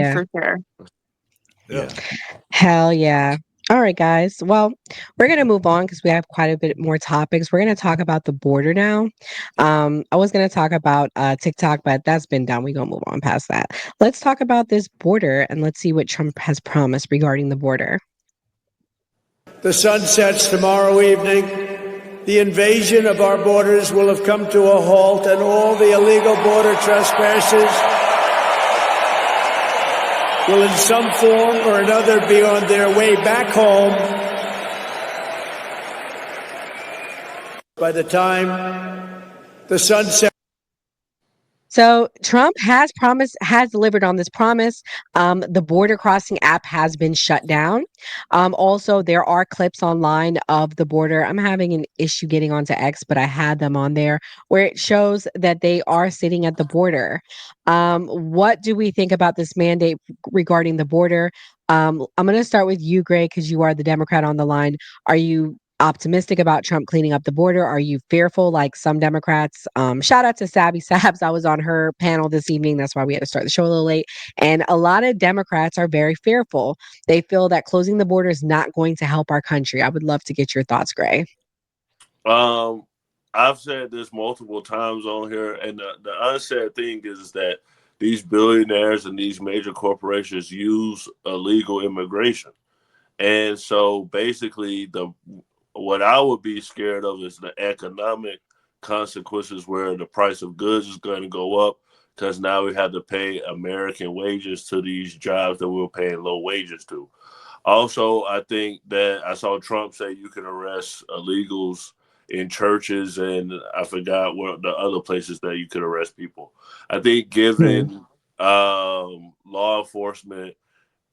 Yeah. for sure. Yeah. Hell yeah. All right, guys. Well, we're going to move on because we have quite a bit more topics. We're going to talk about the border now. I was going to talk about TikTok, but that's been done. We're going to move on past that. Let's talk about this border and let's see what Trump has promised regarding the border. The sun sets tomorrow evening. The invasion of our borders will have come to a halt, and all the illegal border trespassers will in some form or another be on their way back home by the time the sun sets. So Trump has delivered on this promise. The border crossing app has been shut down. Also, there are clips online of the border. I'm having an issue getting onto X, but I had them on there where it shows that they are sitting at the border. What do we think about this mandate regarding the border? I'm going to start with you, Gray, because you are the Democrat on the line. Are you optimistic about Trump cleaning up the border? Are you fearful like some Democrats? Shout out to Sabby Sabs. I was on her panel this evening. That's why we had to start the show a little late. And a lot of Democrats are very fearful. They feel that closing the border is not going to help our country. I would love to get your thoughts, Gray. Um, I've said this multiple times on here, and the unsaid thing is that these billionaires and these major corporations use illegal immigration. And so basically the what I would be scared of is the economic consequences where the price of goods is going to go up because now we have to pay American wages to these jobs that we were paying low wages to. Also, I think that I saw Trump say you can arrest illegals in churches, and I forgot what the other places that you could arrest people. I think Hmm. giving law enforcement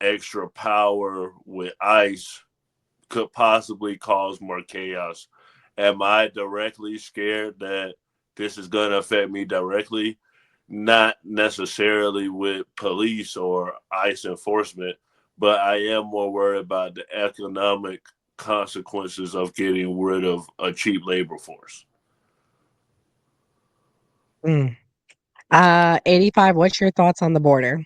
extra power with ICE could possibly cause more chaos. Am I directly scared that this is going to affect me directly? Not necessarily with police or ICE enforcement, but I am more worried about the economic consequences of getting rid of a cheap labor force. Mm. 85, what's your thoughts on the border?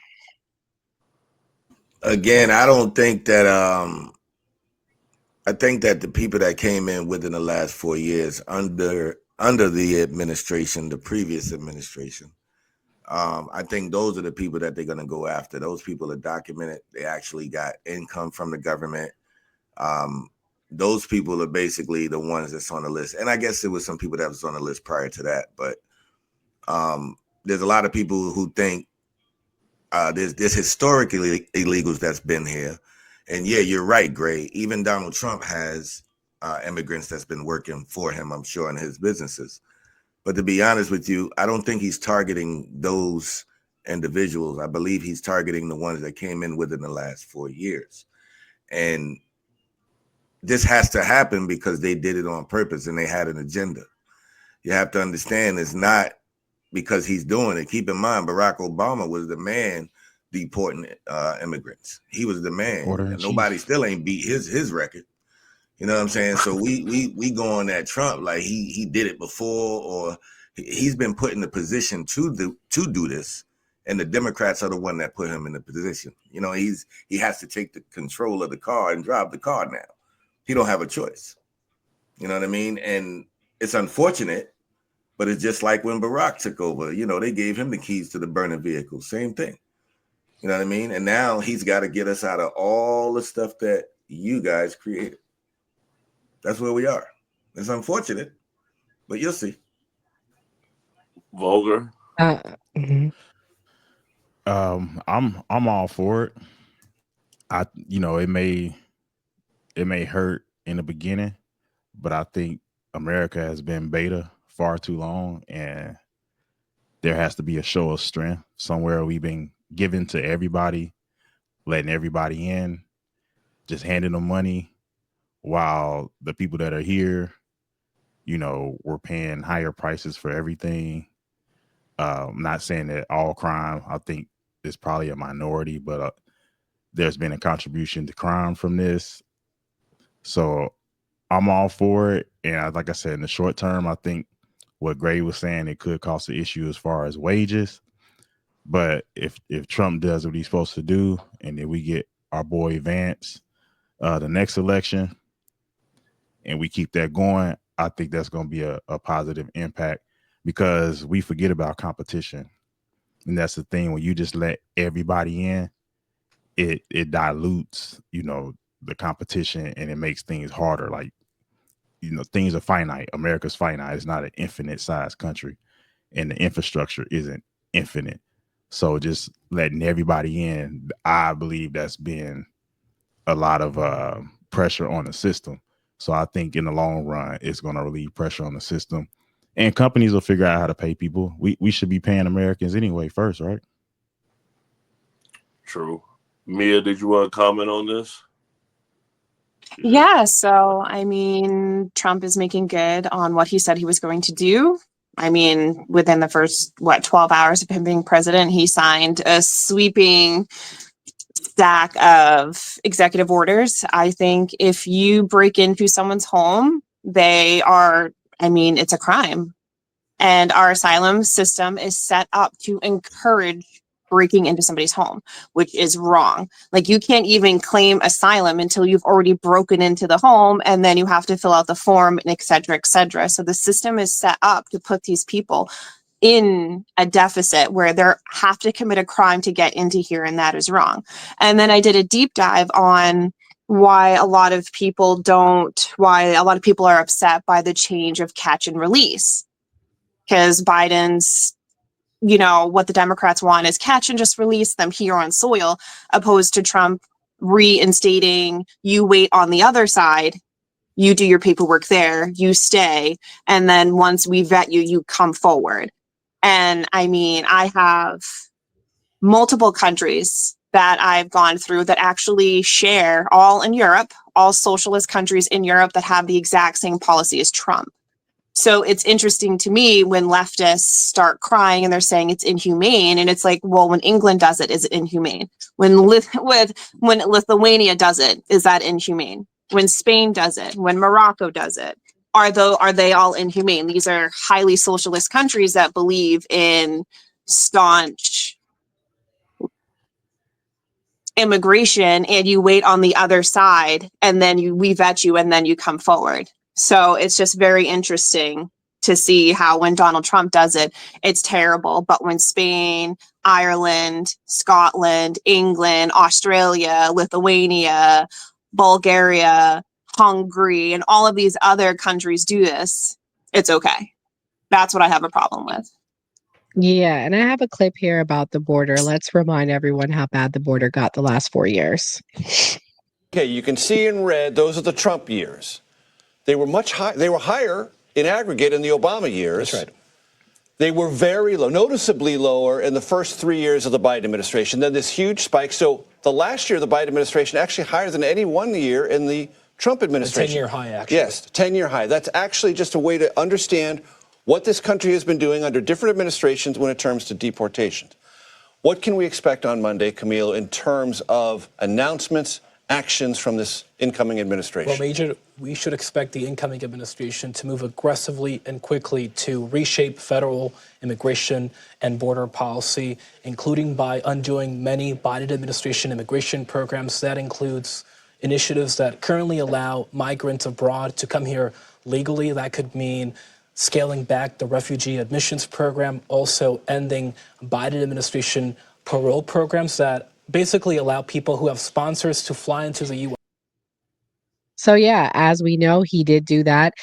Again, I don't think that I think that the people that came in within the last 4 years under the administration, the previous administration, I think those are the people that they're going to go after. Those people are documented. They actually got income from the government. Um, those people are basically the ones that's on the list. And I guess there was some people that was on the list prior to that, but there's a lot of people who think there's historically illegals that's been here. And yeah, you're right, Gray. Even Donald Trump has immigrants that's been working for him, I'm sure, in his businesses. But to be honest with you, I don't think he's targeting those individuals. I believe he's targeting the ones that came in within the last 4 years. And this has to happen because they did it on purpose and they had an agenda. You have to understand it's not because he's doing it. Keep in mind, Barack Obama was the man deporting immigrants. He was the man, Order in and nobody chief. still ain't beat his record. You know what I'm saying? So we go on that Trump like he did it before, or he's been put in the position to do this, and the Democrats are the one that put him in the position. You know, he has to take the control of the car and drive the car now. He don't have a choice. You know what I mean? And it's unfortunate, but it's just like when Barack took over. You know, they gave him the keys to the burning vehicle. Same thing. You know what I mean? And now he's got to get us out of all the stuff that you guys created. That's where we are. It's unfortunate, but you'll see. Vulgar. Uh, mhm. I'm all for it. It may hurt in the beginning, but I think America has been beta far too long, and there has to be a show of strength somewhere. We've been giving to everybody, letting everybody in, just handing them money, while the people that are here, we're paying higher prices for everything. I'm not saying that all crime, I think, is probably a minority, but there's been a contribution to crime from this. So I'm all for it. And like I said, in the short term, I think what Gray was saying, it could cause an issue as far as wages. But if Trump does what he's supposed to do, and then we get our boy Vance the next election, and we keep that going, I think that's going to be a positive impact, because we forget about competition. And that's the thing, when you just let everybody in, it dilutes, the competition, and it makes things harder. Like, things are finite. America's finite. It's not an infinite size country, and the infrastructure isn't infinite. So just letting everybody in, I believe that's been a lot of pressure on the system. So I think in the long run, it's going to relieve pressure on the system, and companies will figure out how to pay people. We should be paying Americans anyway first, right? True. Mia, did you want to comment on this? Yeah, so I mean, Trump is making good on what he said he was going to do. I mean, within the first, 12 hours of him being president, he signed a sweeping stack of executive orders. I think if you break into someone's home, it's a crime. And our asylum system is set up to encourage breaking into somebody's home, which is wrong. Like, you can't even claim asylum until you've already broken into the home, and then you have to fill out the form, and et cetera, et cetera. So the system is set up to put these people in a deficit where they have to commit a crime to get into here, and that is wrong. And then I did a deep dive on why a lot of people are upset by the change of catch and release. Because Biden's, what the Democrats want is catch and just release them here on soil, opposed to Trump reinstating, you wait on the other side, you do your paperwork there, you stay, and then once we vet you, you come forward. And I mean, I have multiple countries that I've gone through that actually share, all in Europe, all socialist countries in Europe that have the exact same policy as Trump. So it's interesting to me when leftists start crying and they're saying it's inhumane. And it's like, well, when England does it, is it inhumane? When Lithuania does it, is that inhumane? When Spain does it, when Morocco does it, are they all inhumane? These are highly socialist countries that believe in staunch immigration, and you wait on the other side, and then we vet you, and then you come forward. So it's just very interesting to see how when Donald Trump does it, it's terrible. But when Spain, Ireland, Scotland, England, Australia, Lithuania, Bulgaria, Hungary, and all of these other countries do this, it's okay. That's what I have a problem with. Yeah, and I have a clip here about the border. Let's remind everyone how bad the border got the last 4 years. Okay, you can see in red, those are the Trump years. They were they were higher in aggregate in the Obama years. That's right. They were very low, noticeably lower in the first 3 years of the Biden administration. Then this huge spike. So the last year of the Biden administration actually higher than any one year in the Trump administration. A 10-year high, actually. Yes, 10-year high. That's actually just a way to understand what this country has been doing under different administrations when it comes to deportations. What can we expect on Monday, Camille, in terms of announcements, actions from this incoming administration? Well, Major, we should expect the incoming administration to move aggressively and quickly to reshape federal immigration and border policy, including by undoing many Biden administration immigration programs. That includes initiatives that currently allow migrants abroad to come here legally. That could mean scaling back the refugee admissions program, also ending Biden administration parole programs that basically allow people who have sponsors to fly into the U.S. So yeah, as we know, he did do that.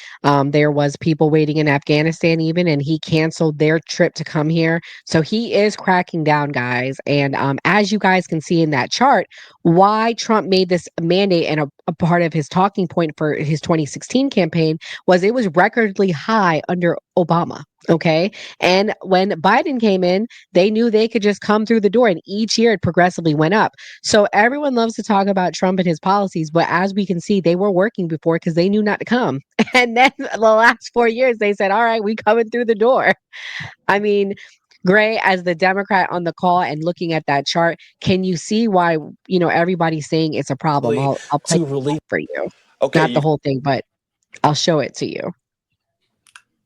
There was people waiting in Afghanistan even, and he canceled their trip to come here. So he is cracking down, guys. And as you guys can see in that chart, why Trump made this mandate and a part of his talking point for his 2016 campaign was it was recordly high under Obama. Okay. And when Biden came in, they knew they could just come through the door, and each year it progressively went up. So everyone loves to talk about Trump and his policies, but as we can see, they were working before because they knew not to come. And then the last 4 years, they said, all right, we coming through the door. I mean, Gray, as the Democrat on the call and looking at that chart, can you see why, everybody's saying it's a problem? I'll play to relieve it for you. Okay, Not the whole thing, but I'll show it to you.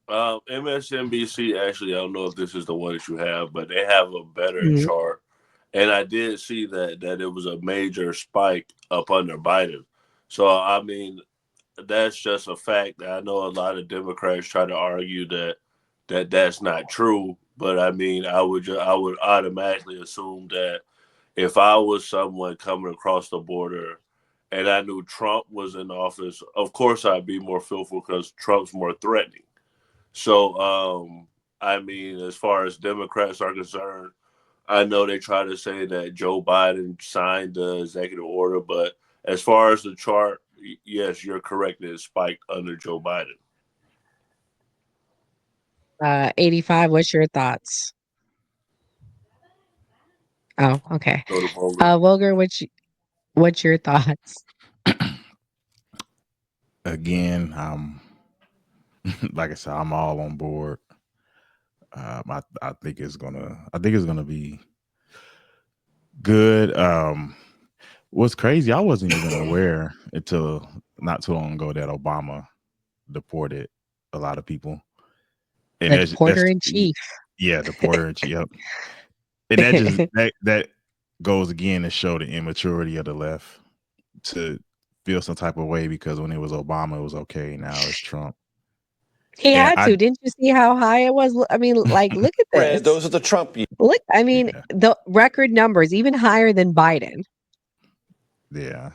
MSNBC, actually, I don't know if this is the one that you have, but they have a better Mhm. chart. And I did see that it was a major spike up under Biden. So, I mean, that's just a fact. I know a lot of Democrats try to argue that's not true, but I mean, I would automatically assume that if I was someone coming across the border and I knew Trump was in office, of course I'd be more fearful because Trump's more threatening. So, I mean, as far as Democrats are concerned, I know they try to say that Joe Biden signed the executive order, but as far as the chart, yes, you're correct. It spiked under Joe Biden. 85, what's your thoughts? Oh, okay. Go to Volga. Wilger, what's your thoughts? Again, like I said, I'm all on board. I think it's gonna be good. What's crazy, I wasn't even aware until not too long ago that Obama deported a lot of people, and The that's porter in chief. yeah, deporter in chief. Yep. And that goes again to show the immaturity of the left to feel some type of way because when it was Obama, it was okay. Now it's Trump, He and had to. Didn't you see how high it was? I mean, like, look at Fred, this. those are the Trump years. Look, I mean, yeah, the record numbers, even higher than Biden. yeah.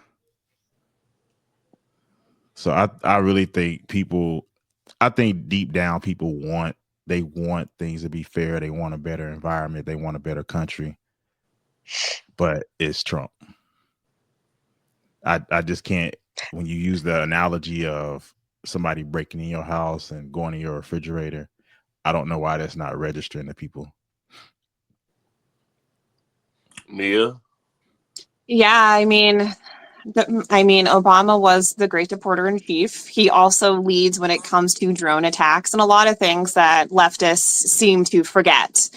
So I really think I think deep down people want things to be fair. They want a better environment. They want a better country. But it's Trump. I just can't. When you use the analogy of somebody breaking in your house and going in your refrigerator, I don't know why that's not registering to people. Nia? Yeah, Obama was the great deporter in chief. He also leads when it comes to drone attacks and a lot of things that leftists seem to forget.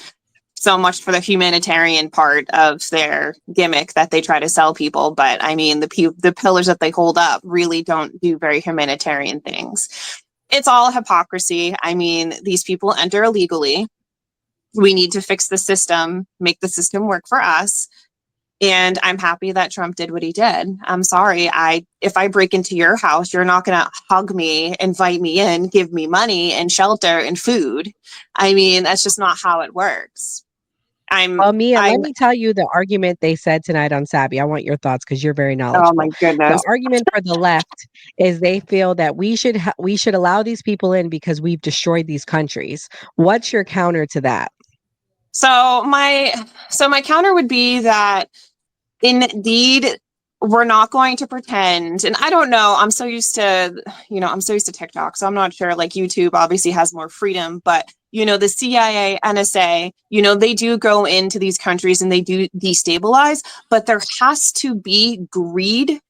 So much for the humanitarian part of their gimmick that they try to sell people. But I mean, the pillars that they hold up really don't do very humanitarian things. It's all hypocrisy. I mean, these people enter illegally. We need to fix the system, make the system work for us. And I'm happy that Trump did what he did. I'm sorry. If I break into your house, you're not going to hug me, invite me in, give me money and shelter and food. I mean, that's just not how it works. Well, Mia, let I'm me tell you the argument they said tonight on Sabby. I want your thoughts because you're very Oh my knowledgeable. The goodness. argument for the left is they feel that we should allow these people in because we've destroyed these countries. What's your counter to that? So my counter would be that indeed we're not going to pretend, and I don't know, I'm so used to TikTok, so I'm not sure, like YouTube obviously has more freedom, but the CIA, NSA, they do go into these countries and they do destabilize, but there has to be greed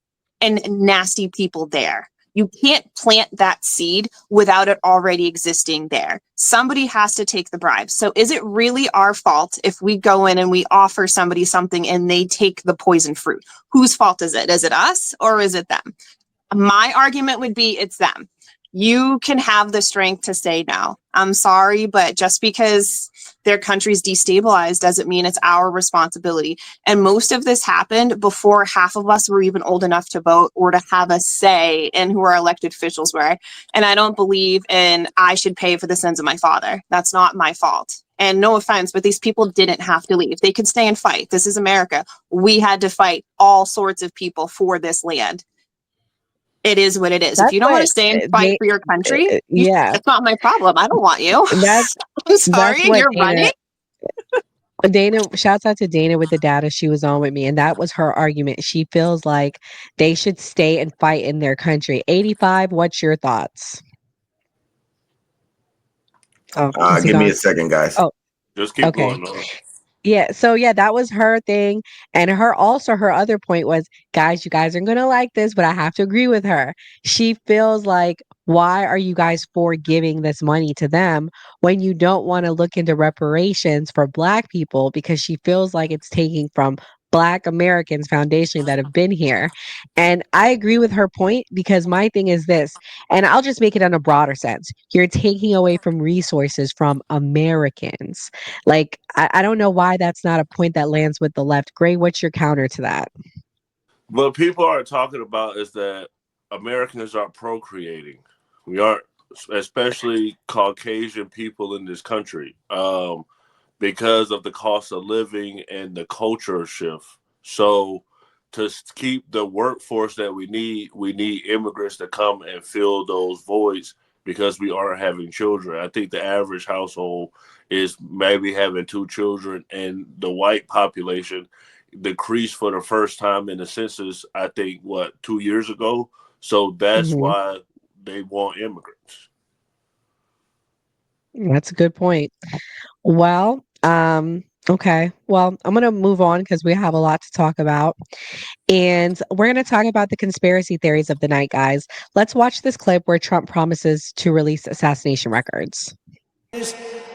and nasty people there. You can't plant that seed without it already existing there. Somebody has to take the bribe. So is it really our fault if we go in and we offer somebody something and they take the poison fruit? Whose fault is it? Is it us or is it them? My argument would be it's them. You can have the strength to say no. I'm sorry, but just because their country's destabilized doesn't mean it's our responsibility. And most of this happened before half of us were even old enough to vote or to have a say in who our elected officials were. And I don't believe in I should pay for the sins of my father. That's not my fault. And no offense, but these people didn't have to leave. They could stay and fight. This is America. We had to fight all sorts of people for this land. It is what it is. If That's you don't want what to stay and fight for your country, yeah, that's not my problem. I don't want you. that's I'm that's sorry. what You're running. Dana, shouts out to Dana with the data. She was on with me, and that was her argument. She feels like they should stay and fight in their country. 85, what's your thoughts? Oh, is he Give me gone? a second, guys. Oh, Just keep okay. going on. Yeah, so yeah, that was her thing. And her other point was, guys, you guys are gonna like this, but I have to agree with her. She feels like, why are you guys for giving this money to them when you don't want to look into reparations for Black people? Because she feels like it's taking from Black Americans foundationally that have been here. And I agree with her point because my thing is this, and I'll just make it on a broader sense. You're taking away from resources from Americans. Like, I don't know why that's not a point that lands with the left. Gray, what's your counter to that? What people aren't talking about is that Americans are procreating. We aren't, especially Caucasian people in this country, because of the cost of living and the culture shift. So, to keep the workforce that we need immigrants to come and fill those voids because we aren't having children. I think the average household is maybe having 2 children, and the white population decreased for the first time in the census, I think, 2 years ago. So that's Hmm. why they want immigrants. That's a good point. Well, okay. Well, I'm going to move on because we have a lot to talk about. And we're going to talk about the conspiracy theories of the night, guys. Let's watch this clip where Trump promises to release assassination records.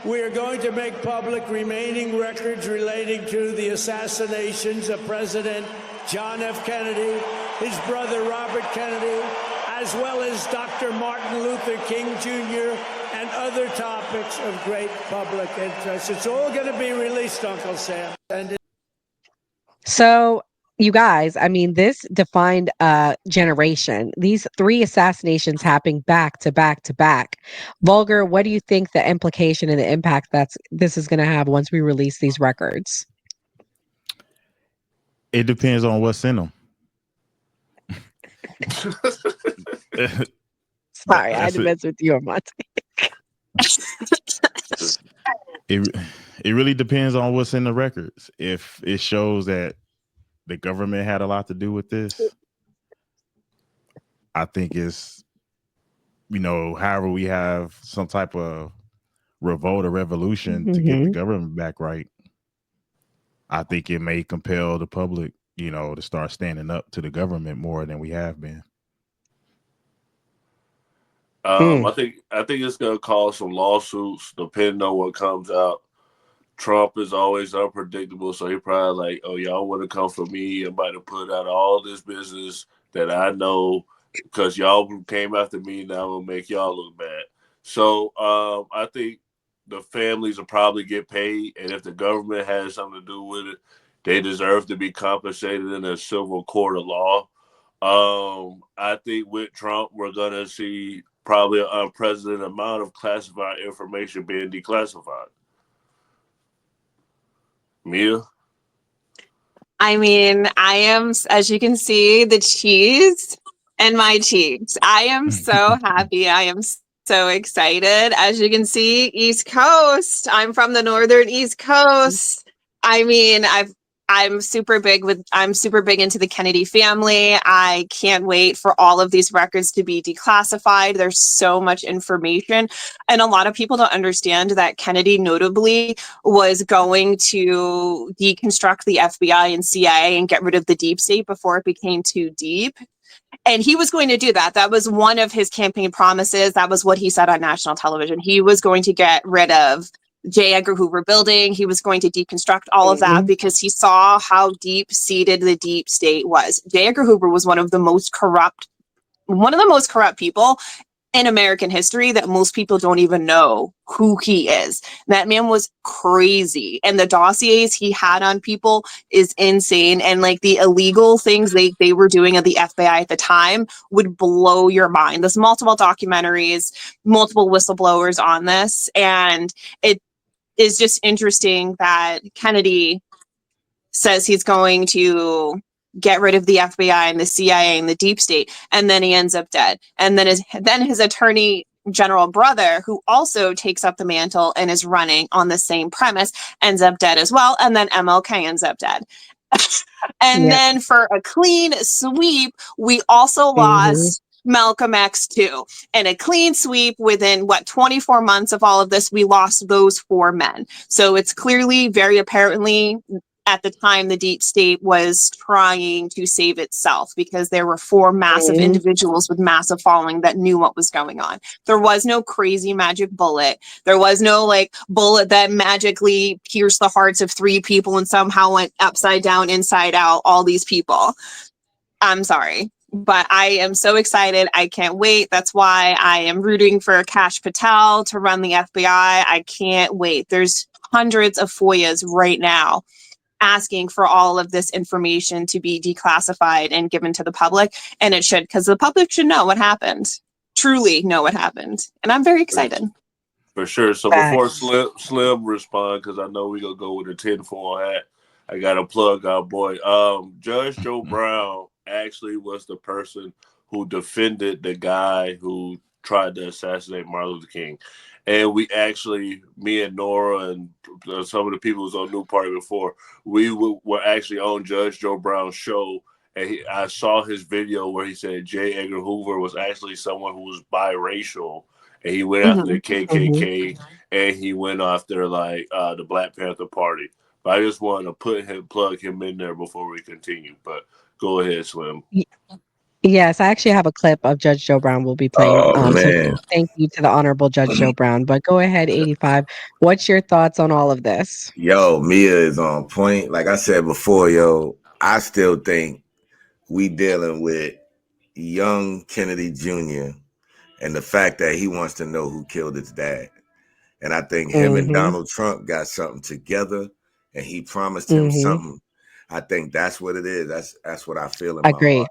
We are going to make public remaining records relating to the assassinations of President John F. Kennedy, his brother Robert Kennedy, as well as Dr. Martin Luther King Jr., and other topics of great public interest. It's all going to be released, Uncle Sam. So, you guys, I mean, this defined a generation. These 3 assassinations happening back to back to back. Vulgar, what do you think the implication and the impact this is going to have once we release these records? It depends on what's in them. Sorry, I had to mess with you, Amante. It really depends on what's in the records. If it shows that the government had a lot to do with this, I think it's, however we have some type of revolt or revolution to get the government back right, I think it may compel the public, to start standing up to the government more than we have been. I think it's gonna cause some lawsuits depending on what comes out. Trump is always unpredictable, so he probably like, oh, y'all want to come for me? I'm about to put out all this business that I know because y'all came after me. Now I'm gonna make y'all look bad. So I think the families will probably get paid, and if the government has something to do with it, they deserve to be compensated in a civil court of law. I think with Trump, we're gonna see probably an unprecedented amount of classified information being declassified. Mia? I mean, I am, as you can see, the cheese in my cheeks. I am so happy. I am so excited. As you can see, East Coast. I'm from the northern East Coast. I mean, I'm super big into the Kennedy family. I can't wait for all of these records to be declassified. There's so much information. And a lot of people don't understand that Kennedy notably was going to deconstruct the FBI and CIA and get rid of the deep state before it became too deep. And he was going to do that. That was one of his campaign promises. That was what he said on national television. He was going to get rid of J. Edgar Hoover building. He was going to deconstruct all of that because he saw how deep-seated the deep state was. J. Edgar Hoover was one of the most corrupt people in American history that most people don't even know who he is. That man was crazy. And the dossiers he had on people is insane. And like the illegal things they were doing at the FBI at the time would blow your mind. There's multiple documentaries, multiple whistleblowers on this. And it is just interesting that Kennedy says he's going to get rid of the FBI and the CIA and the deep state, and then he ends up dead. And then his attorney general brother, who also takes up the mantle and is running on the same premise, ends up dead as well. And then MLK ends up dead. And then for a clean sweep, we also lost Malcolm X too. And a clean sweep within 24 months of all of this, we lost those 4 men. So it's clearly very apparently at the time the deep state was trying to save itself, because there were 4 massive individuals with massive following that knew what was going on. There was no crazy magic bullet. There was no like bullet that magically pierced the hearts of 3 people and somehow went upside down, inside out, all these people. I'm sorry, but I am so excited. I can't wait. That's why I am rooting for Kash Patel to run the FBI. I can't wait. There's hundreds of FOIAs right now asking for all of this information to be declassified and given to the public. And it should, because the public should know what happened, truly know what happened. And I'm very excited. For sure. So before Slim respond, because I know we're going to go with a tinfoil hat, I got to plug our boy. Judge Joe Brown actually was the person who defended the guy who tried to assassinate Martin Luther King. And we actually, me and Nora and some of the people who was on New Party before, we were actually on Judge Joe Brown's show. And I saw his video where he said J. Edgar Hoover was actually someone who was biracial. And he went after the KKK and he went after like the Black Panther Party. But I just wanted to plug him in there before we continue. But go ahead, Slim. Yes, I actually have a clip of Judge Joe Brown we'll be playing. Oh So man, thank you to the Honorable Judge Joe Brown. But go ahead, 85. What's your thoughts on all of this? yo, Mia is on point. Like I said before, yo, I still think we dealing with young Kennedy Jr. and the fact that he wants to know who killed his dad. And I think him and Donald Trump got something together, and he promised him something. I think that's what it is. That's what I feel in my Agree. heart.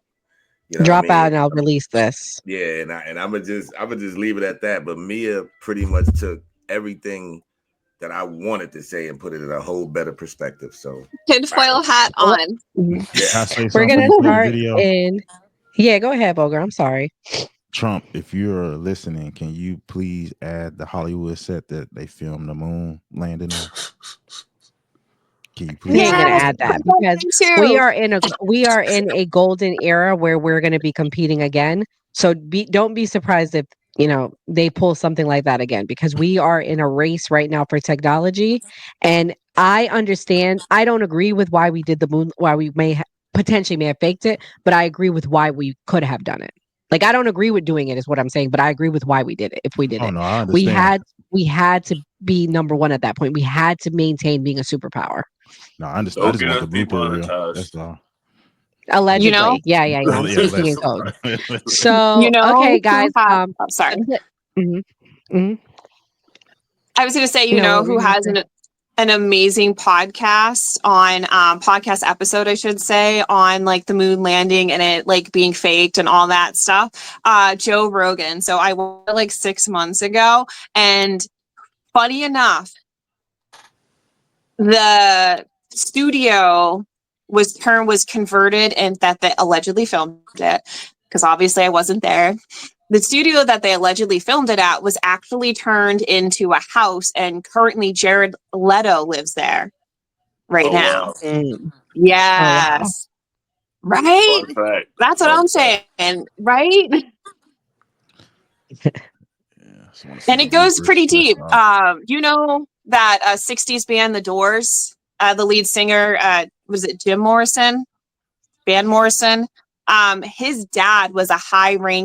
You know Drop what I mean? out and I'll release this. Yeah, and I'm gonna just leave it at that. But Mia pretty much took everything that I wanted to say and put it in a whole better perspective. So Tinfoil hat on. Can I say We're something gonna before the start video? in. Yeah, go ahead, Boger. I'm sorry. Trump, if you're listening, can you please add the Hollywood set that they filmed the moon landing in? Can you We please? ain't gonna Yes, add that I'm because too. we are in a golden era where we're gonna be competing again. So don't be surprised if they pull something like that again, because we are in a race right now for technology. And I understand. I don't agree with why we did the moon, why we potentially may have faked it, but I agree with why we could have done it. Like, I don't agree with doing it is what I'm saying, but I agree with why we did it. If we did Oh it, no, I we understand. had to be number one at that point. We had to maintain being a superpower. No, I understand. I Don't just get want us the blooper reel. demonetized. That's all. You know, Allegedly. Yeah. I'm Yeah, speaking in code. let's. So, okay, guys. I'm sorry. Mhm, mhm. I was going to say, No, what were who you gonna has say? an amazing podcast on podcast episode, I should say, on like the moon landing and it like being faked and all that stuff. Joe Rogan. So I went like 6 months ago, and funny enough, the studio was converted, and that they allegedly filmed it, because obviously I wasn't there. The studio that they allegedly filmed it at was actually turned into a house, and currently Jared Leto lives there right now. Wow. Mm. Yes. Right? Fun fact. That's what I'm saying. Right? And it goes pretty deep. You know that 60s band The Doors, the lead singer, was it Jim Morrison? Van Morrison? His dad was a high ranking